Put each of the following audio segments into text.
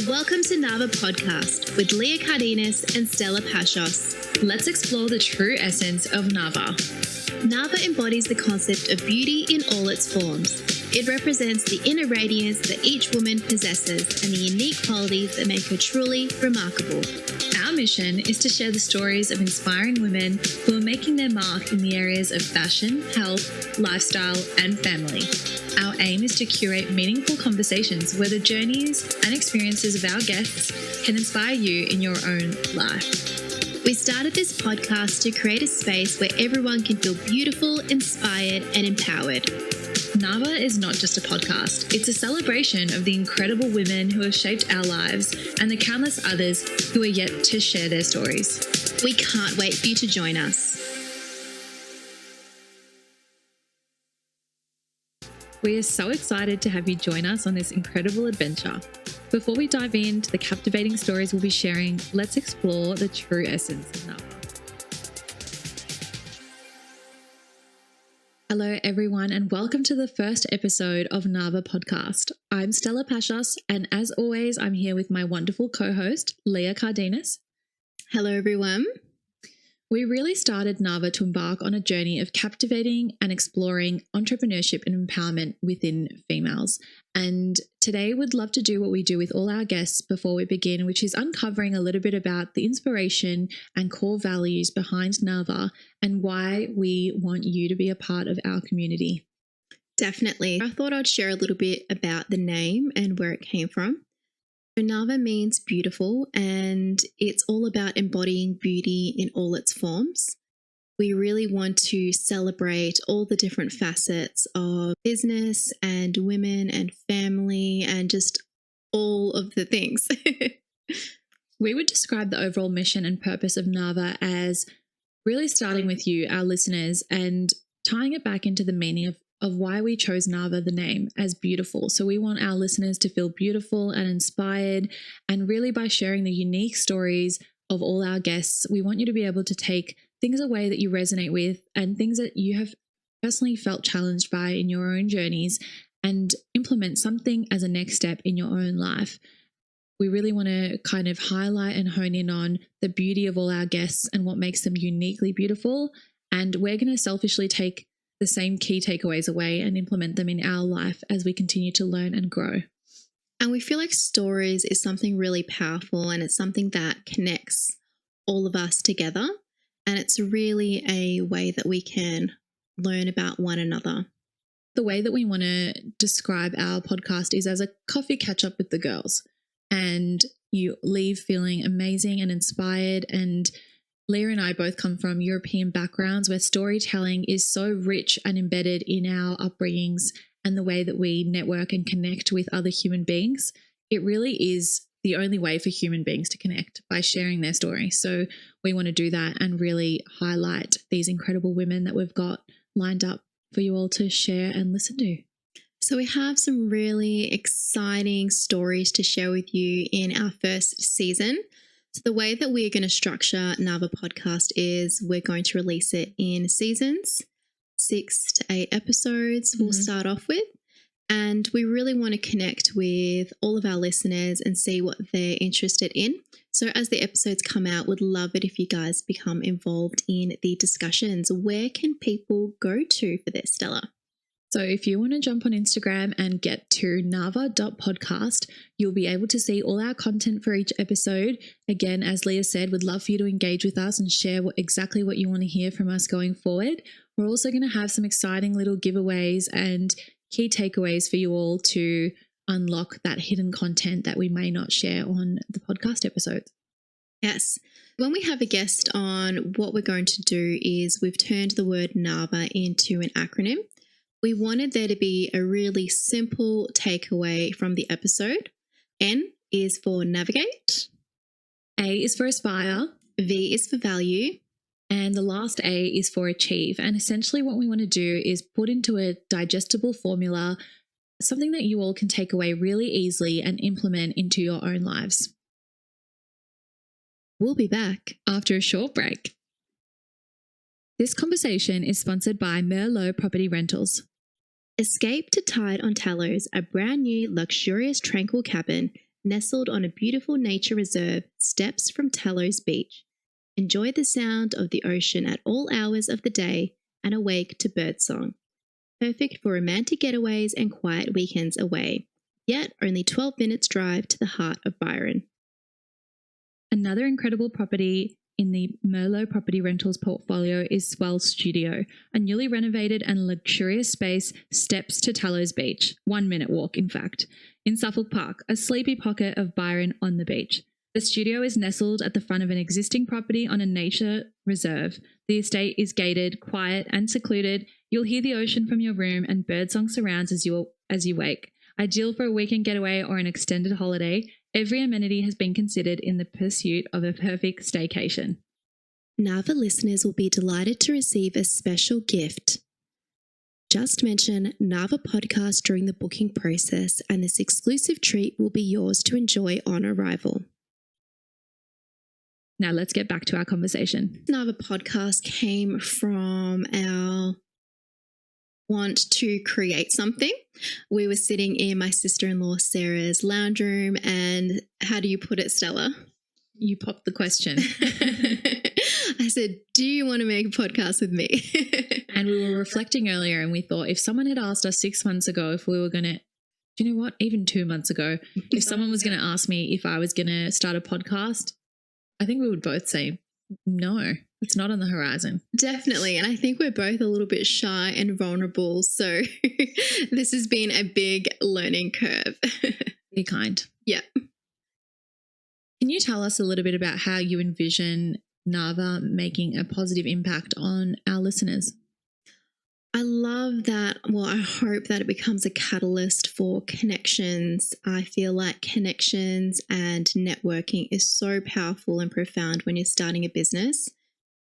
Welcome to NAVA Podcast with Leah and Stella. Let's explore the true essence of NAVA. NAVA embodies the concept of beauty in all its forms. It represents the inner radiance that each woman possesses and the unique qualities that make her truly remarkable. Our mission is to share the stories of inspiring women who are making their mark in the areas of fashion, health, lifestyle, and family. Our aim is to curate meaningful conversations where the journeys and experiences of our guests can inspire you in your own life. We started this podcast to create a space where everyone can feel beautiful, inspired, and empowered. NAVA is not just a podcast, it's a celebration of the incredible women who have shaped our lives and the countless others who are yet to share their stories. We can't wait for you to join us. We are so excited to have you join us on this incredible adventure. Before we dive into the captivating stories we'll be sharing, let's explore the true essence of NAVA. Hello everyone and welcome to the first episode of NAVA Podcast. I'm Stella Pashos and as always I'm here with my wonderful co-host Leah Cardenas. Hello everyone. We really started NAVA to embark on a journey of captivating and exploring entrepreneurship and empowerment within females. And today we'd love to do what we do with all our guests before we begin, which is uncovering a little bit about the inspiration and core values behind NAVA and why we want you to be a part of our community. Definitely. I thought I'd share a little bit about the name and where it came from. So NAVA means beautiful, and it's all about embodying beauty in all its forms. We really want to celebrate all the different facets of business and women and family and just all of the things. We would describe the overall mission and purpose of NAVA as really starting with you, our listeners, and tying it back into the meaning of why we chose NAVA, the name, as beautiful. So we want our listeners to feel beautiful and inspired, and really by sharing the unique stories of all our guests, we want you to be able to take things away that you resonate with and things that you have personally felt challenged by in your own journeys and implement something as a next step in your own life. We really want to kind of highlight and hone in on the beauty of all our guests and what makes them uniquely beautiful. And we're going to selfishly take the same key takeaways away and implement them in our life as we continue to learn and grow. And we feel like stories is something really powerful, and it's something that connects all of us together. And it's really a way that we can learn about one another. The way that we want to describe our podcast is as a coffee catch up with the girls, and you leave feeling amazing and inspired. And Leah and I both come from European backgrounds where storytelling is so rich and embedded in our upbringings and the way that we network and connect with other human beings. It really is the only way for human beings to connect, by sharing their story. So we want to do that and really highlight these incredible women that we've got lined up for you all to share and listen to. So we have some really exciting stories to share with you in our first season. So the way that we're going to structure NAVA Podcast is we're going to release it in seasons, 6 to 8 episodes we'll start off with. And we really want to connect with all of our listeners and see what they're interested in. So as the episodes come out, we'd love it if you guys become involved in the discussions. Where can people go to for this, Stella? So if you want to jump on Instagram and get to nava.podcast, you'll be able to see all our content for each episode. Again, as Leah said, we'd love for you to engage with us and share exactly what you want to hear from us going forward. We're also going to have some exciting little giveaways and key takeaways for you all to unlock that hidden content that we may not share on the podcast episodes. Yes. When we have a guest on, what we're going to do is we've turned the word NAVA into an acronym. We wanted there to be a really simple takeaway from the episode. N is for navigate. A is for aspire. V is for value. And the last A is for achieve. And essentially what we want to do is put into a digestible formula, something that you all can take away really easily and implement into your own lives. We'll be back after a short break. This conversation is sponsored by Merlot Property Rentals. Escape to Tide on Talos, a brand new, luxurious, tranquil cabin nestled on a beautiful nature reserve steps from Tallows Beach. Enjoy the sound of the ocean at all hours of the day and awake to birdsong. Perfect for romantic getaways and quiet weekends away, yet only 12 minutes drive to the heart of Byron. Another incredible property in the Merlot Property Rentals portfolio is Swell Studio, a newly renovated and luxurious space steps to Tallows Beach, 1 minute walk in fact, in Suffolk Park, a sleepy pocket of Byron on the beach. The studio is nestled at the front of an existing property on a nature reserve. The estate is gated, quiet and secluded. You'll hear the ocean from your room and birdsong surrounds as you wake. Ideal for a weekend getaway or an extended holiday, every amenity has been considered in the pursuit of a perfect staycation. NAVA listeners will be delighted to receive a special gift. Just mention NAVA podcast during the booking process and this exclusive treat will be yours to enjoy on arrival. Now let's get back to our conversation. NAVA podcast came from our want to create something. We were sitting in my sister-in-law Sarah's lounge room and how do you put it, Stella? You popped the question. I said, do you want to make a podcast with me? And we were reflecting earlier and we thought if someone had asked us 6 months ago if we were going to, do you know what, even 2 months ago, if someone was going to ask me if I was going to start a podcast, I think we would both say, no, it's not on the horizon. Definitely. And I think we're both a little bit shy and vulnerable. So this has been a big learning curve. Be kind. Yeah. Can you tell us a little bit about how you envision NAVA making a positive impact on our listeners? I love that. Well, I hope that it becomes a catalyst for connections. I feel like connections and networking is so powerful and profound when you're starting a business.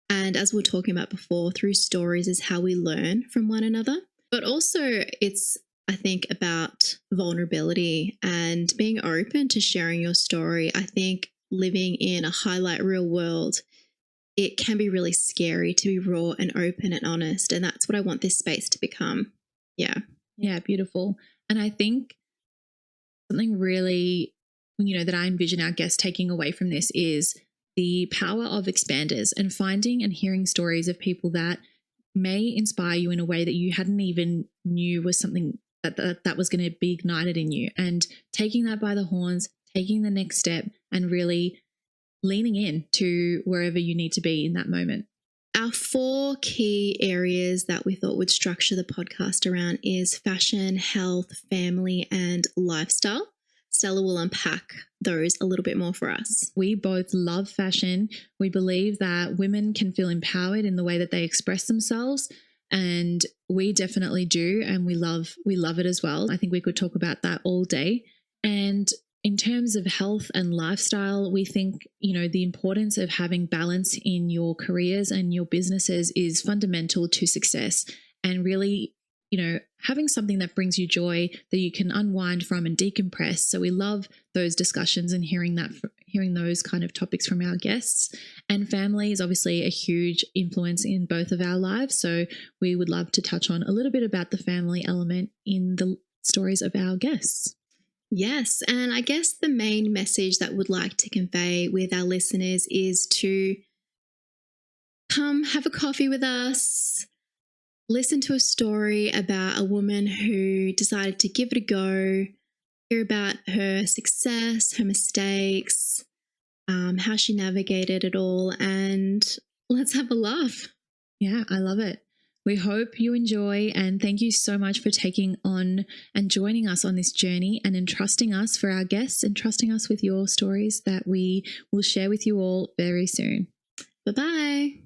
And as we were talking about before, through stories is how we learn from one another. But also it's, I think, about vulnerability and being open to sharing your story. I think living in a highlight reel world, it can be really scary to be raw and open and honest. And that's what I want this space to become. Yeah. Yeah, beautiful. And I think something really, that I envision our guests taking away from this is the power of expanders and finding and hearing stories of people that may inspire you in a way that you hadn't even knew was something that was going to be ignited in you, and taking that by the horns, taking the next step and really leaning in to wherever you need to be in that moment. Our 4 key areas that we thought would structure the podcast around is fashion, health, family, and lifestyle. Stella will unpack those a little bit more for us. We both love fashion. We believe that women can feel empowered in the way that they express themselves, and we definitely do, and we love it as well. I think we could talk about that all day. And in terms of health and lifestyle, we think, the importance of having balance in your careers and your businesses is fundamental to success, and really, having something that brings you joy that you can unwind from and decompress. So we love those discussions and hearing those kind of topics from our guests. And family is obviously a huge influence in both of our lives. So we would love to touch on a little bit about the family element in the stories of our guests. Yes. And I guess the main message that we'd like to convey with our listeners is to come have a coffee with us, listen to a story about a woman who decided to give it a go, hear about her success, her mistakes, how she navigated it all, and let's have a laugh. Yeah, I love it. We hope you enjoy, and thank you so much for taking on and joining us on this journey and entrusting us for our guests, entrusting us with your stories that we will share with you all very soon. Bye-bye.